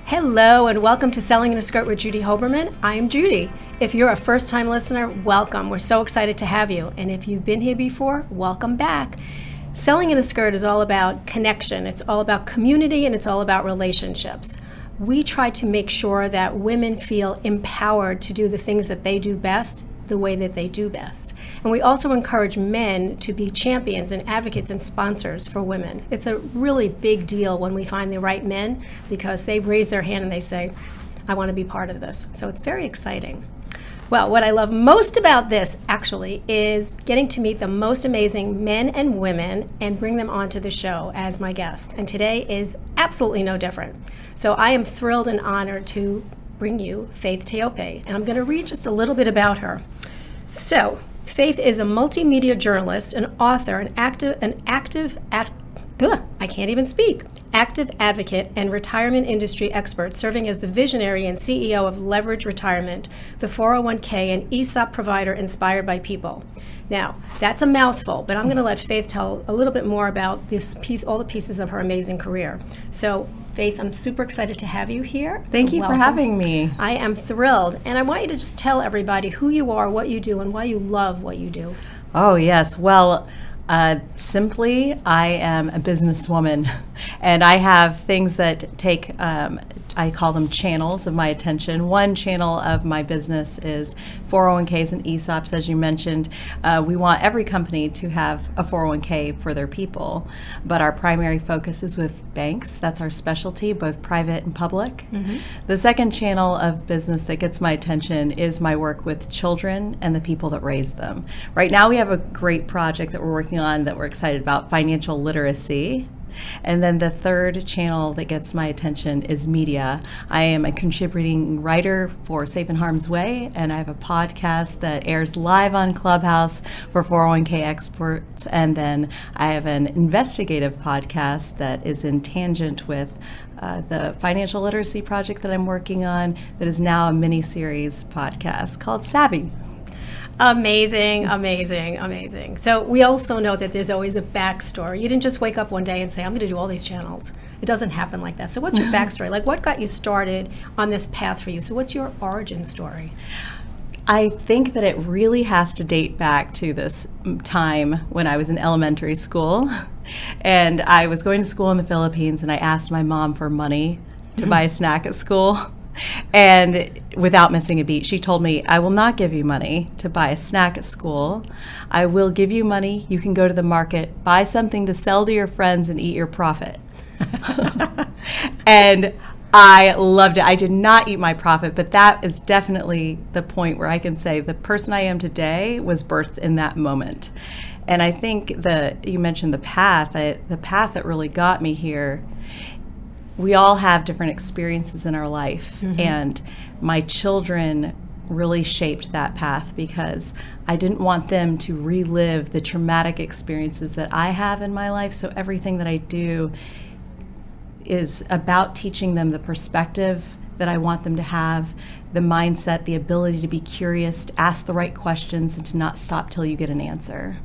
Hello and welcome to Selling in a Skirt with Judy Hoberman. I'm Judy. If you're a first-time listener, welcome. We're so excited to have you. And if you've been here before, welcome back. Selling in a Skirt is all about connection. It's all about community and it's all about relationships. We try to make sure that women feel empowered to do the things that they do best the way that they do best. And we also encourage men to be champions and advocates and sponsors for women. It's a really big deal when we find the right men because they raise their hand and they say, I want to be part of this. So it's very exciting. Well, what I love most about this actually is getting to meet the most amazing men and women and bring them onto the show as my guest. And today is absolutely no different. So I am thrilled and honored to bring you Faith Teope. And I'm going to read just a little bit about her. So, Faith is a multimedia journalist, an author, active advocate and retirement industry expert, serving as the visionary and CEO of Leverage Retirement, the 401k and ESOP provider inspired by people. Now, that's a mouthful, but I'm going to let Faith tell a little bit more about this piece, all the pieces of her amazing career. So, Faith, I'm super excited to have you here. Thank you for having me. I am thrilled. And I want you to just tell everybody who you are, what you do, and why you love what you do. Oh, yes. Well, simply, I am a businesswoman, and I have things that take, I call them channels of my attention. One channel of my business is 401ks and ESOPs, as you mentioned. We want every company to have a 401k for their people, but our primary focus is with banks. That's our specialty, both private and public. Mm-hmm. The second channel of business that gets my attention is my work with children and the people that raise them. Right now we have a great project that we're working on that we're excited about, financial literacy. And then the third channel that gets my attention is media. I am a contributing writer for Safe in Harm's Way, and I have a podcast that airs live on Clubhouse for 401k experts. And then I have an investigative podcast that is in tangent with the financial literacy project that I'm working on that is now a mini-series podcast called Savvy. Amazing, amazing, amazing. So we also know that there's always a backstory. You didn't just wake up one day and say, I'm going to do all these channels. It doesn't happen like that. So what's your backstory? Like, what got you started on this path for you? So what's your origin story? I think that it really has to date back to this time when I was in elementary school. And I was going to school in the Philippines, and I asked my mom for money to buy a snack at school. And without missing a beat, she told me, I will not give you money to buy a snack at school. I will give you money. You can go to the market, buy something to sell to your friends, and eat your profit. And I loved it. I did not eat my profit, but that is definitely the point where I can say the person I am today was birthed in that moment. And I think you mentioned the path that really got me here. We all have different experiences in our life, mm-hmm. and my children really shaped that path because I didn't want them to relive the traumatic experiences that I have in my life. So everything that I do is about teaching them the perspective that I want them to have, the mindset, the ability to be curious, to ask the right questions, and to not stop till you get an answer.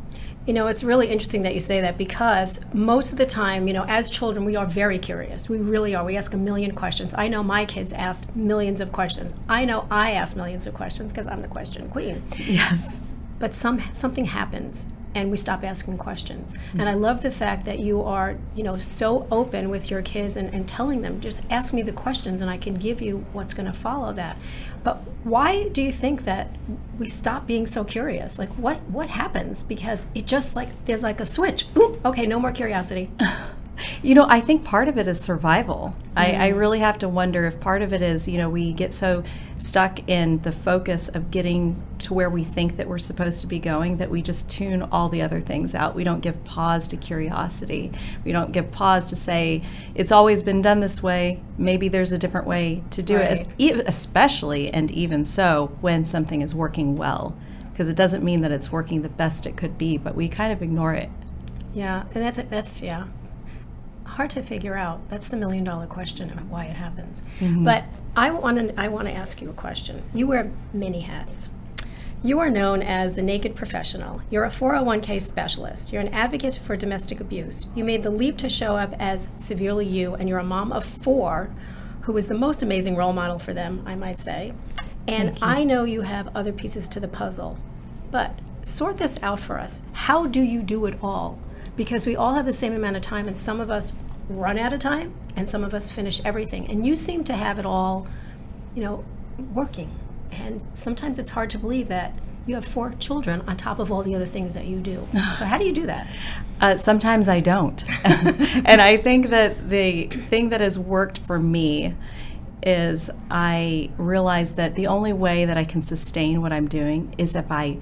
You know, it's really interesting that you say that because most of the time, as children, we are very curious. We really are. We ask a million questions. I know my kids ask millions of questions. I know I ask millions of questions because I'm the question queen. Yes. But something happens and we stop asking questions. Mm-hmm. And I love the fact that you are, so open with your kids and telling them, just ask me the questions and I can give you what's going to follow that. But why do you think that we stop being so curious? Like, what happens? Because it just there's like a switch. Boom, okay, no more curiosity. I think part of it is survival. I really have to wonder if part of it is, we get so stuck in the focus of getting to where we think that we're supposed to be going that we just tune all the other things out. We don't give pause to curiosity. We don't give pause to say, it's always been done this way. Maybe there's a different way to do it, especially and even so when something is working well. Because it doesn't mean that it's working the best it could be, but we kind of ignore it. Yeah, and that's hard to figure out. That's the $1 million question of why it happens. Mm-hmm. But I want to ask you a question. You wear many hats. You are known as the Naked Professional. You're a 401k specialist. You're an advocate for domestic abuse. You made the leap to show up as Severely You, and you're a mom of 4 who is the most amazing role model for them, I might say. And I know you have other pieces to the puzzle, but sort this out for us. How do you do it all? Because we all have the same amount of time, and some of us run out of time, and some of us finish everything. And you seem to have it all, working. And sometimes it's hard to believe that you have 4 children on top of all the other things that you do. So how do you do that? Sometimes I don't. And I think that the thing that has worked for me is I realize that the only way that I can sustain what I'm doing is if I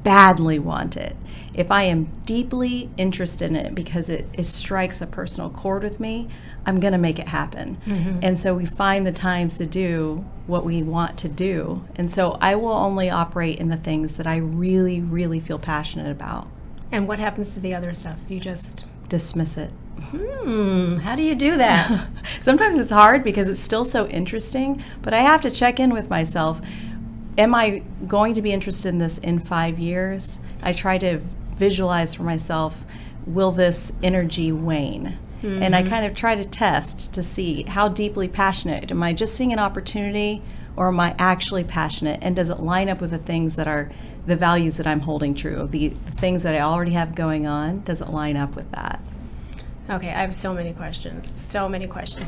badly want it. If I am deeply interested in it because it strikes a personal chord with me, I'm going to make it happen. Mm-hmm. And so we find the times to do what we want to do. And so I will only operate in the things that I really, really feel passionate about. And what happens to the other stuff? You just dismiss it. How do you do that? Sometimes it's hard because it's still so interesting, but I have to check in with myself. Am I going to be interested in this in 5 years? I try to visualize for myself, will this energy wane? Mm-hmm. And I kind of try to test to see how deeply passionate. Am I just seeing an opportunity, or am I actually passionate? And does it line up with the things that are the values that I'm holding true? The things that I already have going on, does it line up with that? Okay, I have so many questions,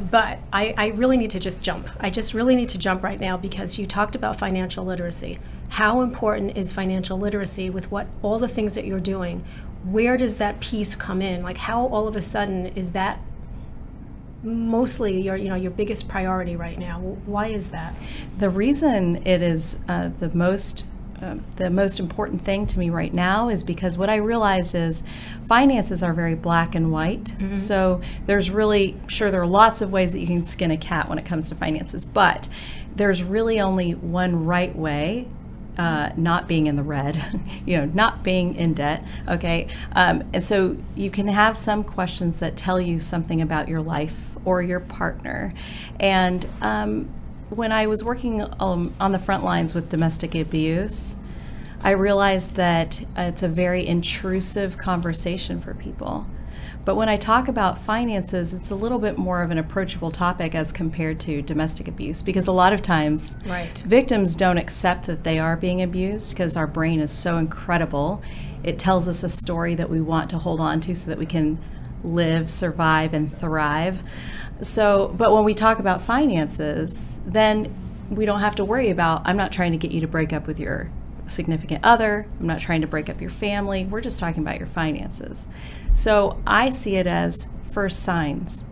but I really need to just jump. I just really need to jump right now because you talked about financial literacy. How important is financial literacy with all the things that you're doing? Where does that piece come in? Like, how all of a sudden is that mostly your biggest priority right now? Why is that? The reason it is the most important thing to me right now is because what I realized is finances are very black and white. Mm-hmm. So there's really, there are lots of ways that you can skin a cat when it comes to finances, but there's really only one right way. Not being in the red, not being in debt, okay? And so you can have some questions that tell you something about your life or your partner. And when I was working on the front lines with domestic abuse, I realized that it's a very intrusive conversation for people. But when I talk about finances, it's a little bit more of an approachable topic as compared to domestic abuse, because a lot of times victims don't accept that they are being abused because our brain is so incredible. It tells us a story that we want to hold on to so that we can live, survive, and thrive. But when we talk about finances, then we don't have to worry about, I'm not trying to get you to break up with your significant other. I'm not trying to break up your family. We're just talking about your finances. So I see it as first signs.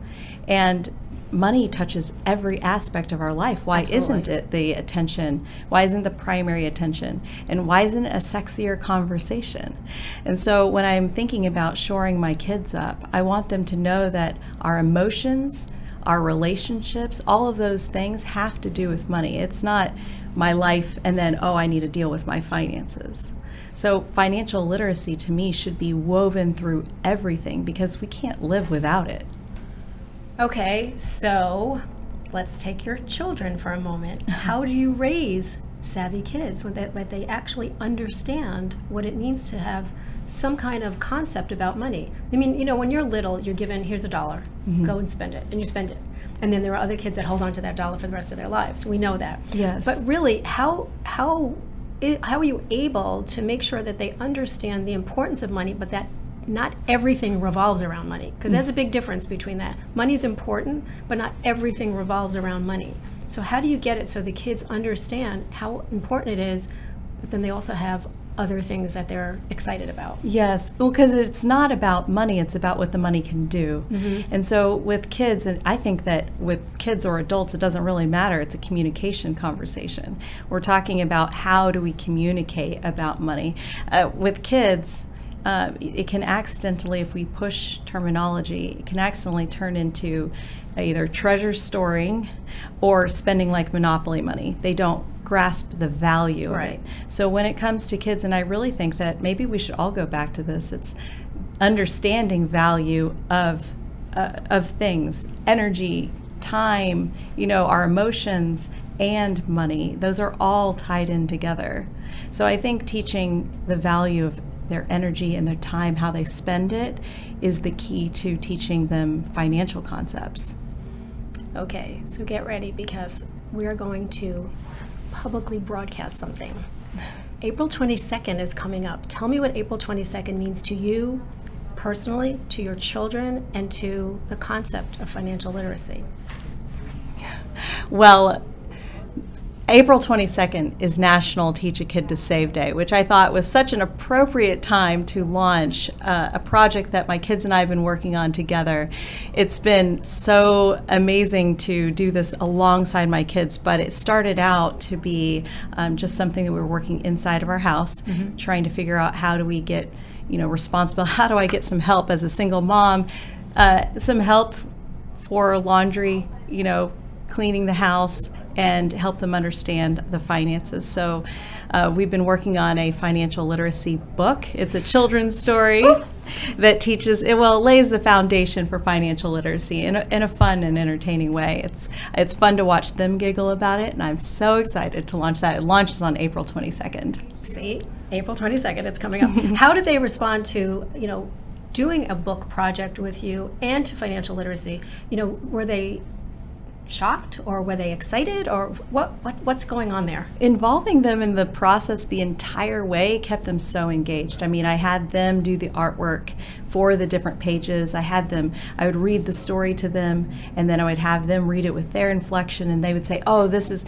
And money touches every aspect of our life. Why isn't it the attention? Why isn't the primary attention? And why isn't it a sexier conversation? And so when I'm thinking about shoring my kids up, I want them to know that our emotions, our relationships, all of those things have to do with money. It's not my life and then, I need to deal with my finances. So financial literacy to me should be woven through everything because we can't live without it. Okay, so let's take your children for a moment. How do you raise savvy kids when they actually understand what it means to have some kind of concept about money? I mean, when you're little, you're given, here's $1, mm-hmm. go and spend it, and you spend it. And then there are other kids that hold on to that dollar for the rest of their lives. We know that. Yes. But really, how are you able to make sure that they understand the importance of money, but that not everything revolves around money? Because there's a big difference between that. Money is important, but not everything revolves around money. So how do you get it so the kids understand how important it is, but then they also have other things that they're excited about? Yes, well, because it's not about money, it's about what the money can do. Mm-hmm. And so with kids, and I think that with kids or adults, it doesn't really matter. It's a communication conversation. We're talking about how do we communicate about money. With kids, it can accidentally, if we push terminology, it can accidentally turn into either treasure storing or spending like Monopoly money. They don't grasp the value of it. So when it comes to kids, and I really think that maybe we should all go back to this, it's understanding value of things, energy, time, our emotions, and money. Those are all tied in together. So I think teaching the value of their energy and their time, how they spend it, is the key to teaching them financial concepts. Okay, so get ready because we are going to publicly broadcast something. April 22nd is coming up. Tell me what April 22nd means to you personally, to your children, and to the concept of financial literacy. Well, April 22nd is National Teach a Kid to Save Day, which I thought was such an appropriate time to launch a project that my kids and I have been working on together. It's been so amazing to do this alongside my kids, but it started out to be just something that we were working inside of our house, trying to figure out how do we get, responsible, how do I get some help as a single mom, some help for laundry, cleaning the house, and help them understand the finances. So we've been working on a financial literacy book. It's a children's story that teaches, it lays the foundation for financial literacy in a fun and entertaining way. It's fun to watch them giggle about it, and I'm so excited to launch that. It launches on April 22nd. See, April 22nd, it's coming up. How did they respond to, doing a book project with you and to financial literacy? Were they shocked, or were they excited, or what's going on there? Involving them in the process the entire way kept them so engaged. I mean, I had them do the artwork for the different pages. I would read the story to them, and then I would have them read it with their inflection, and they would say, oh, this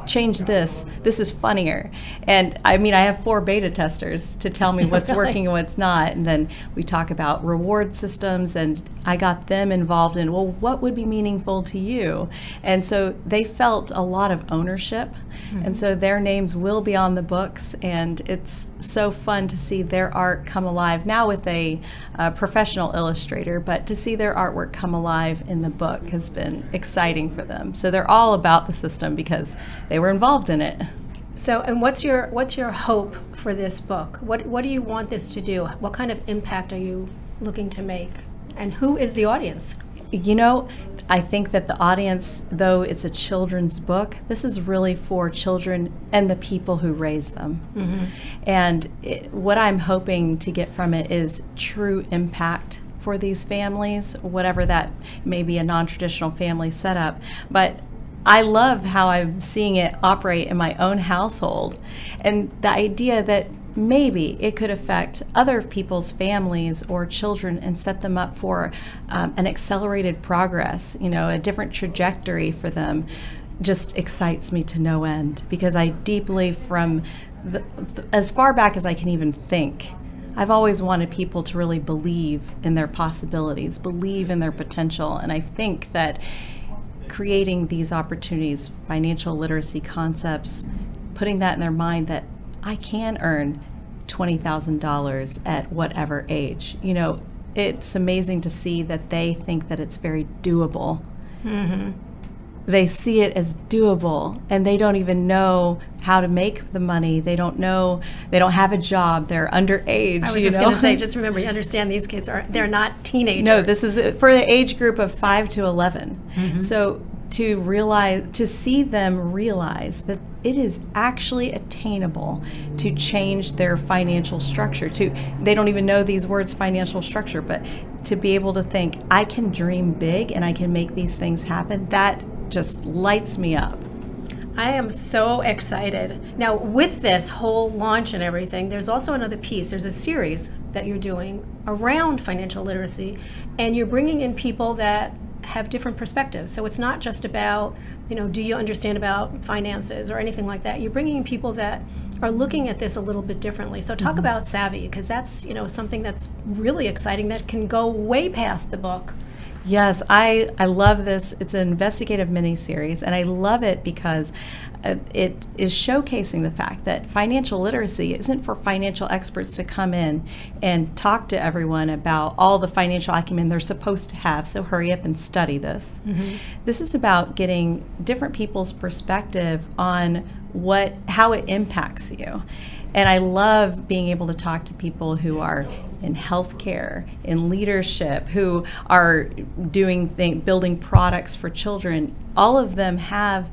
changed this is funnier. And I mean, I have 4 beta testers to tell me what's working and what's not, and then we talk about reward systems, and I got them involved in, well, what would be meaningful to you? And so they felt a lot of ownership, and so their names will be on the books, and it's so fun to see their art come alive, now with a professional illustrator, but to see their artwork come alive in the book has been exciting for them. So they're all about the system because they were involved in it. So, and what's your hope for this book? What do you want this to do? What kind of impact are you looking to make? And who is the audience? I think that the audience, though it's a children's book, this is really for children and the people who raise them. And what I'm hoping to get from it is true impact for these families, whatever that may be, a non-traditional family setup. But I love how I'm seeing it operate in my own household, and the idea that maybe it could affect other people's families or children and set them up for an accelerated progress, a different trajectory for them, just excites me to no end, because I deeply, from as far back as I can even think, I've always wanted people to really believe in their possibilities, believe in their potential, and I think that creating these opportunities, financial literacy concepts, putting that in their mind that I can earn $20,000 at whatever age. It's amazing to see that they think that it's very doable. They see it as doable, and they don't even know how to make the money. They don't have a job. They're underage. I was just going to say, just remember, you understand these kids they're not teenagers. No, this is for the age group of 5 to 11. So to see them realize that it is actually attainable to change their financial structure. They don't even know these words, financial structure, but to be able to think, I can dream big and I can make these things happen, that just lights me up. I am so excited. Now, with this whole launch and everything, there's also another piece. There's a series that you're doing around financial literacy, and you're bringing in people that have different perspectives. So it's not just about, do you understand about finances or anything like that. You're bringing in people that are looking at this a little bit differently. So talk about Savvy, because that's, something that's really exciting that can go way past the book. Yes, I love this. It's an investigative miniseries, and I love it because it is showcasing the fact that financial literacy isn't for financial experts to come in and talk to everyone about all the financial acumen they're supposed to have, so hurry up and study this. This is about getting different people's perspective on how it impacts you. And I love being able to talk to people who are in healthcare, in leadership, who are building products for children. All of them have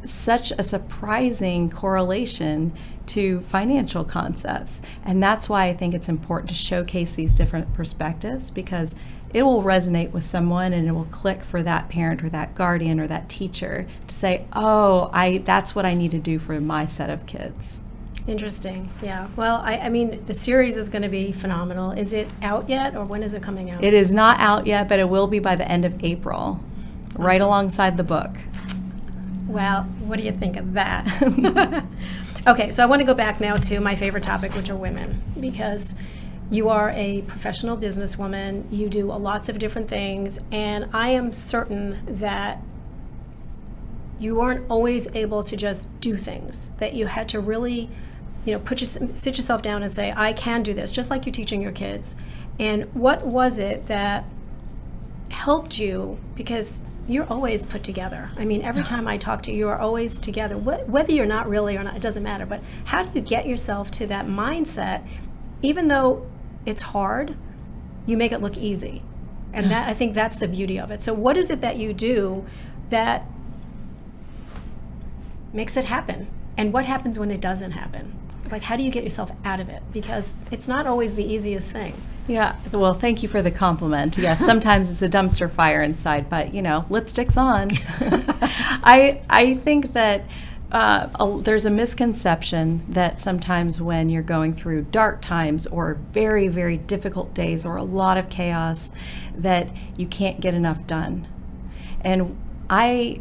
such a surprising correlation to financial concepts. And that's why I think it's important to showcase these different perspectives, because it will resonate with someone and it will click for that parent or that guardian or that teacher to say, oh, that's what I need to do for my set of kids. Interesting. Yeah. Well, I mean, the series is going to be phenomenal. Is it out yet, or when is it coming out? It is not out yet, but it will be by the end of April, awesome. Right alongside the book. Well, what do you think of that? Okay, so I want to go back now to my favorite topic, which are women, because you are a professional businesswoman. You do lots of different things, and I am certain that you aren't always able to just do things, that you had to really, sit yourself down and say, I can do this, just like you're teaching your kids. And what was it that helped you? Because you're always put together. I mean, every time I talk to you, you are always together. Whether you're not really or not, it doesn't matter. But how do you get yourself to that mindset, even though it's hard, you make it look easy? And that, I think that's the beauty of it. So what is it that you do that makes it happen? And what happens when it doesn't happen? Like, how do you get yourself out of it? Because it's not always the easiest thing. Yeah, well, thank you for the compliment. Yes, sometimes it's a dumpster fire inside, but, lipstick's on. I think that there's a misconception that sometimes when you're going through dark times or very, very difficult days or a lot of chaos, that you can't get enough done. And I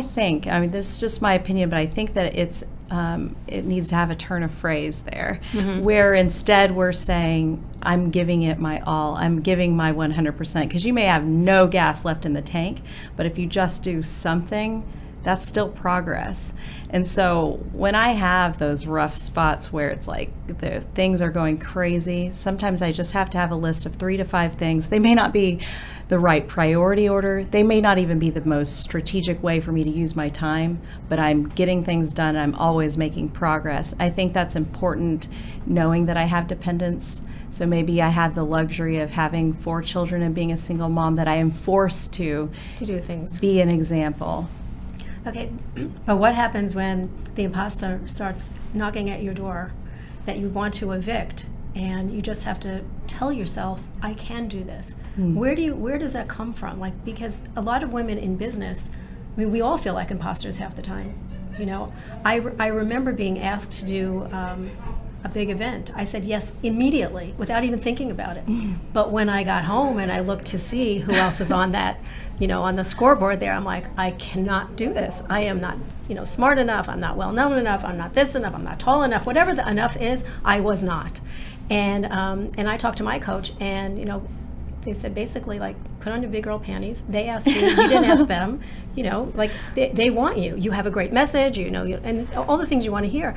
think, this is just my opinion, but I think that it needs to have a turn of phrase there, where instead we're saying, I'm giving it my all, I'm giving my 100%, because you may have no gas left in the tank, but if you just do something, that's still progress. And so when I have those rough spots where it's like the things are going crazy, sometimes I just have to have a list of 3 to 5 things. They may not be the right priority order. They may not even be the most strategic way for me to use my time, but I'm getting things done. I'm always making progress. I think that's important, knowing that I have dependents. So maybe I have the luxury of having 4 children and being a single mom, that I am forced to do things, be an example. Okay, but what happens when the imposter starts knocking at your door that you want to evict, and you just have to tell yourself, I can do this? Where does that come from? Like, because a lot of women in business, we all feel like imposters half the time. I remember being asked to do a big event. I said yes immediately without even thinking about it. But when I got home and I looked to see who else was on that, on the scoreboard there, I'm like, I cannot do this. I am not, smart enough. I'm not well known enough. I'm not this enough. I'm not tall enough. Whatever the enough is, I was not. And I talked to my coach, and they said basically, like, put on your big girl panties. They asked you, you didn't ask them. Like they want you. You have a great message. And all the things you want to hear.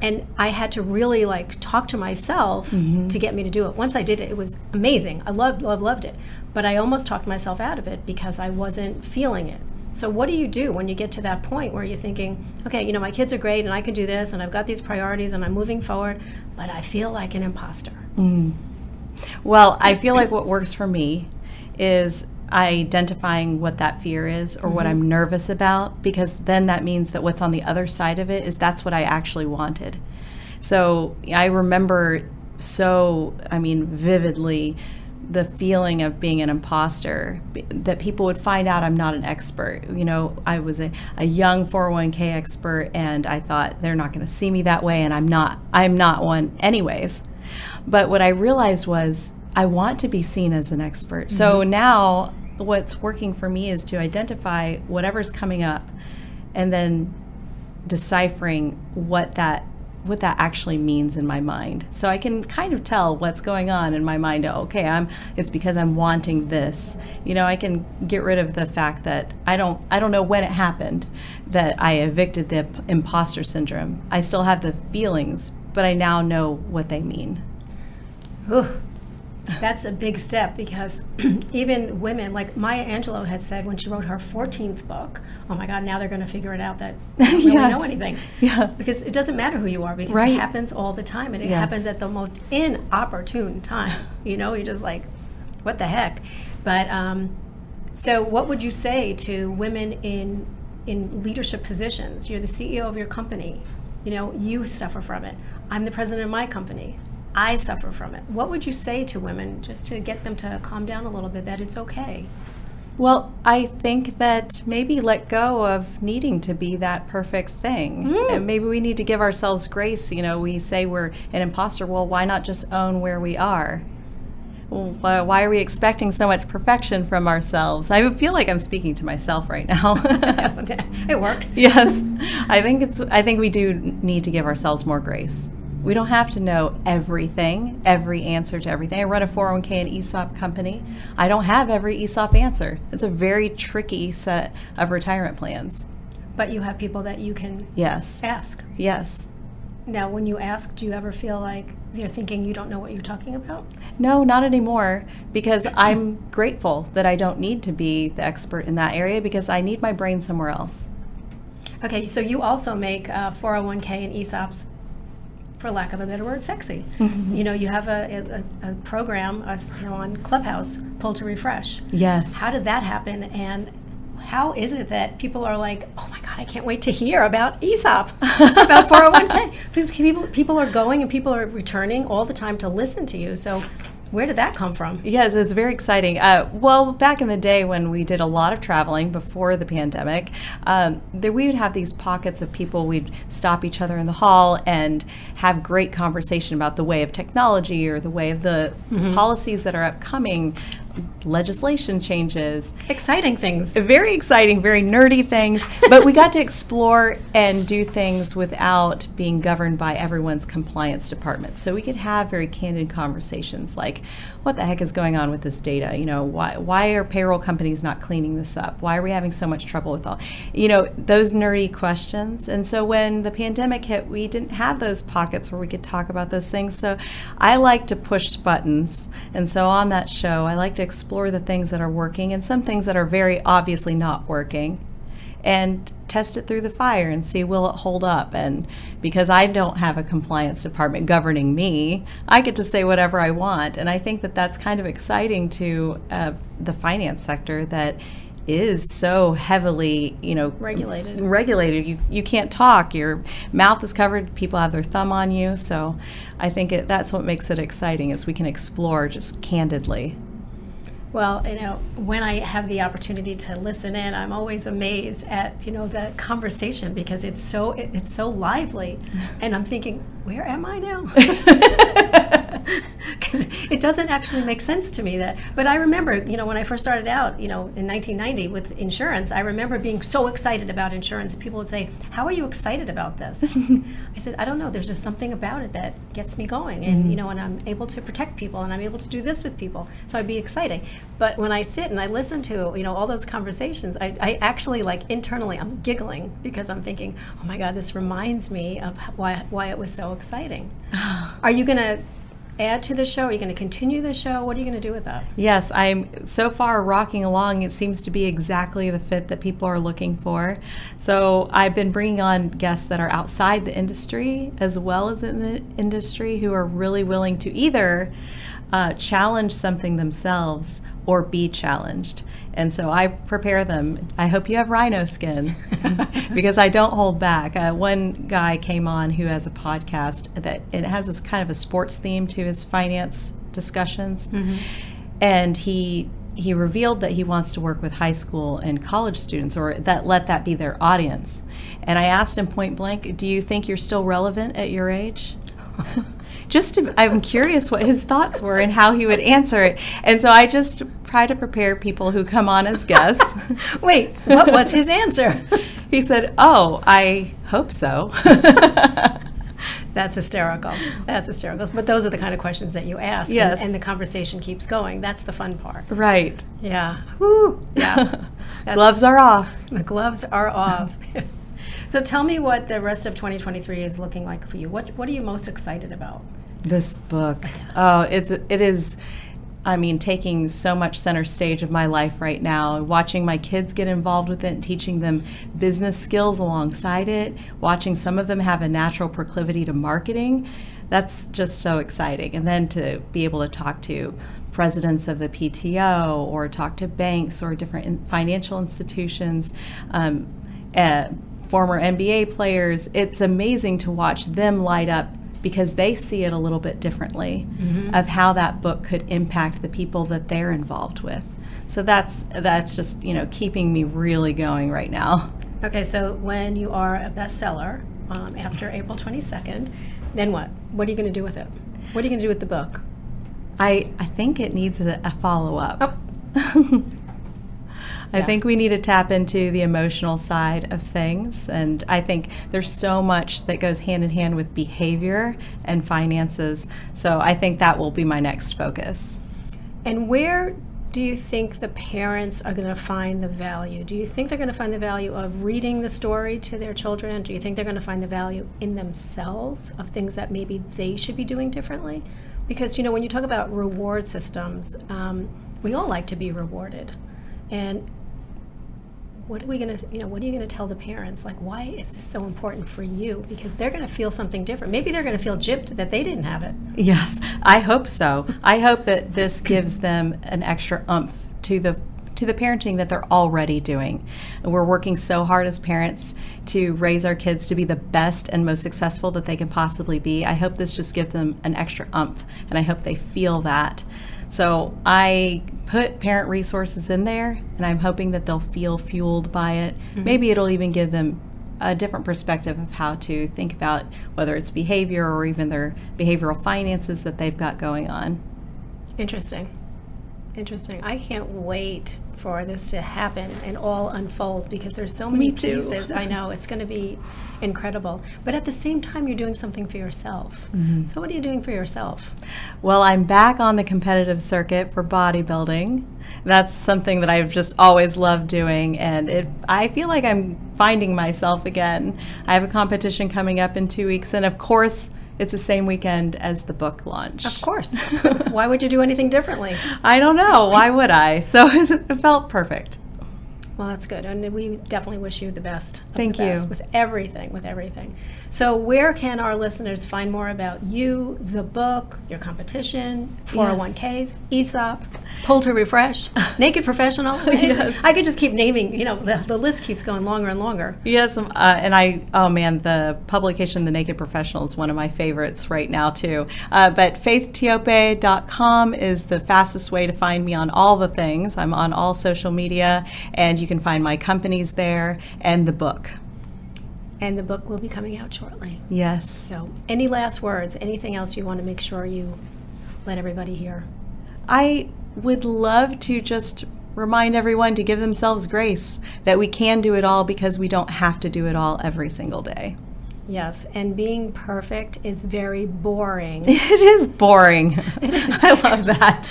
And I had to really talk to myself to get me to do it. Once I did it, it was amazing. I loved it. But I almost talked myself out of it because I wasn't feeling it. So what do you do when you get to that point where you're thinking, okay, my kids are great and I can do this and I've got these priorities and I'm moving forward, but I feel like an imposter? Well, I feel like what works for me is identifying what that fear is or what I'm nervous about, because then that means that what's on the other side of it is that's what I actually wanted. So I remember vividly the feeling of being an imposter, that people would find out I'm not an expert. I was a young 401k expert, and I thought they're not going to see me that way, and I'm not one anyways. But what I realized was I want to be seen as an expert. So now what's working for me is to identify whatever's coming up and then deciphering what that actually means in my mind. So I can kind of tell what's going on in my mind. Okay, it's because I'm wanting this. I can get rid of the fact that I don't know when it happened that I evicted the imposter syndrome. I still have the feelings, but I now know what they mean. Ooh. That's a big step, because even women, like Maya Angelou had said when she wrote her 14th book, oh my God, now they're going to figure it out that they don't really know anything. Yeah. Because it doesn't matter who you are, because it happens all the time, and it happens at the most inopportune time. You're just like, what the heck? But so what would you say to women in leadership positions? You're the CEO of your company. you suffer from it. I'm the president of my company. I suffer from it. What would you say to women just to get them to calm down a little bit, that it's okay? Well, I think that maybe let go of needing to be that perfect thing. And maybe we need to give ourselves grace. We say we're an imposter. Well, why not just own where we are? Well, why are we expecting so much perfection from ourselves? I feel like I'm speaking to myself right now. It works. Yes. I think we do need to give ourselves more grace. We don't have to know everything, every answer to everything. I run a 401k and ESOP company. I don't have every ESOP answer. It's a very tricky set of retirement plans. But you have people that you can ask. Yes. Now, when you ask, do you ever feel like they're thinking you don't know what you're talking about? No, not anymore, because I'm grateful that I don't need to be the expert in that area because I need my brain somewhere else. Okay, so you also make 401k and ESOPs, for lack of a better word, sexy. You have a program on Clubhouse, Pull to Refresh. Yes. How did that happen, and how is it that people are like, oh my God, I can't wait to hear about ESOP, about 401k? Because people are going and people are returning all the time to listen to you. So where did that come from? Yes, it's very exciting. Well, back in the day when we did a lot of traveling before the pandemic, we would have these pockets of people. We'd stop each other in the hall and have great conversation about the way of technology or the way of the policies that are upcoming, legislation changes. Exciting things. Very exciting, very nerdy things. But we got to explore and do things without being governed by everyone's compliance department. So we could have very candid conversations like, what the heck is going on with this data? Why are payroll companies not cleaning this up? Why are we having so much trouble with all, those nerdy questions? And so when the pandemic hit, we didn't have those pockets where we could talk about those things. So I like to push buttons. And so on that show, I like to explore the things that are working and some things that are very obviously not working, and test it through the fire and see, will it hold up? And because I don't have a compliance department governing me, I get to say whatever I want. And I think that that's kind of exciting to the finance sector that is so heavily, regulated. You can't talk. Your mouth is covered. People have their thumb on you. So I think that's what makes it exciting, is we can explore just candidly. Well, when I have the opportunity to listen in, I'm always amazed at, the conversation, because it's so lively. And I'm thinking, where am I now? Because it doesn't actually make sense to me. But I remember, when I first started out, in 1990 with insurance, I remember being so excited about insurance. And people would say, how are you excited about this? I said, I don't know. There's just something about it that gets me going. And, and I'm able to protect people, and I'm able to do this with people. So I'd be exciting. But when I sit and I listen to, all those conversations, I actually, internally, I'm giggling, because I'm thinking, oh my God, this reminds me of why it was so exciting. Are you going to add to the show? Are you going to continue the show? What are you going to do with that? Yes, I'm so far rocking along. It seems to be exactly the fit that people are looking for. So I've been bringing on guests that are outside the industry as well as in the industry, who are really willing to either challenge something themselves or be challenged. And so I prepare them. I hope you have rhino skin, because I don't hold back. One guy came on who has a podcast that it has this kind of a sports theme to his finance discussions. And he revealed that he wants to work with high school and college students, or let that be their audience. And I asked him point blank, do you think you're still relevant at your age? I'm curious what his thoughts were and how he would answer it. And so I just try to prepare people who come on as guests. Wait, what was his answer? He said, oh, I hope so. That's hysterical. That's hysterical. But those are the kind of questions that you ask. Yes. And the conversation keeps going. That's the fun part. Right. Yeah. Woo. Yeah. Gloves are off. The gloves are off. So tell me what the rest of 2023 is looking like for you. What are you most excited about? This book. Oh, it is, taking so much center stage of my life right now. Watching my kids get involved with it and teaching them business skills alongside it. Watching some of them have a natural proclivity to marketing. That's just so exciting. And then to be able to talk to presidents of the PTO, or talk to banks or different financial institutions, former NBA players. It's amazing to watch them light up because they see it a little bit differently of how that book could impact the people that they're involved with. So that's just, you know, keeping me really going right now. Okay, so when you are a bestseller after April 22nd, then what? What are you going to do with it? What are you going to do with the book? I think it needs a follow-up. Oh. I think we need to tap into the emotional side of things, and I think there's so much that goes hand in hand with behavior and finances, so I think that will be my next focus. And where do you think the parents are going to find the value? Do you think they're going to find the value of reading the story to their children? Do you think they're going to find the value in themselves of things that maybe they should be doing differently? Because, you know, when you talk about reward systems, we all like to be rewarded. And what are we going to, you know, what are you going to tell the parents? Like, why is this so important for you? Because they're going to feel something different. Maybe they're going to feel gypped that they didn't have it. Yes, I hope so. I hope that this gives them an extra oomph to the parenting that they're already doing. And we're working so hard as parents to raise our kids to be the best and most successful that they can possibly be. I hope this just gives them an extra oomph, and I hope they feel that. So I put parent resources in there, and I'm hoping that they'll feel fueled by it. Maybe it'll even give them a different perspective of how to think about whether it's behavior or even their behavioral finances that they've got going on. Interesting. Interesting. I can't wait for this to happen and all unfold because there's so many pieces. I know it's going to be incredible. But at the same time, you're doing something for yourself. So what are you doing for yourself? Well, I'm back on the competitive circuit for bodybuilding. That's something that I've just always loved doing, and I feel like I'm finding myself again. I have a competition coming up in 2 weeks, and of course, it's the same weekend as the book launch. Of course. Why would you do anything differently? I don't know. Why would I? So it felt perfect. Well, that's good. And we definitely wish you the best. Thank you. With everything. So where can our listeners find more about you, the book, your competition, 401ks, ESOP, Pull to Refresh, Naked Professional? Yes. I could just keep naming, you know, the list keeps going longer and longer. Yes, and oh man, the publication The Naked Professional is one of my favorites right now too. But faithtiope.com is the fastest way to find me on all the things. I'm on all social media, and you can find my companies there and the book. And the book will be coming out shortly. Yes. So any last words, anything else you want to make sure you let everybody hear? I would love to just remind everyone to give themselves grace, that we can do it all because we don't have to do it all every single day. Yes, and being perfect is very boring. It is boring. It is. I love that.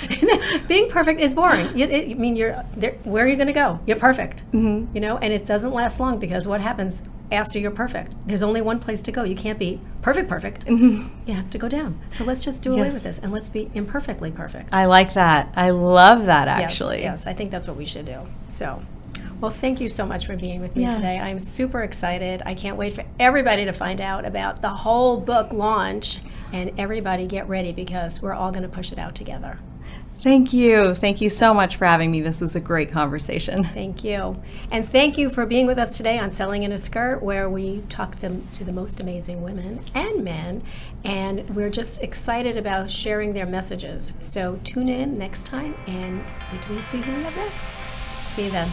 Being perfect is boring. I mean, you're there, where are you going to go? You're perfect, you know, and it doesn't last long because what happens after you're perfect? There's only one place to go. You can't be perfect. You have to go down. So let's just do away with this and let's be imperfectly perfect. I like that. I love that, actually. Yes, I think that's what we should do. So. Well, thank you so much for being with me today. I'm super excited. I can't wait for everybody to find out about the whole book launch, and everybody get ready because we're all going to push it out together. Thank you. Thank you so much for having me. This was a great conversation. Thank you. And thank you for being with us today on Selling in a Skirt, where we talk to the most amazing women and men, and we're just excited about sharing their messages. So tune in next time and wait till you see who we have next. See you then.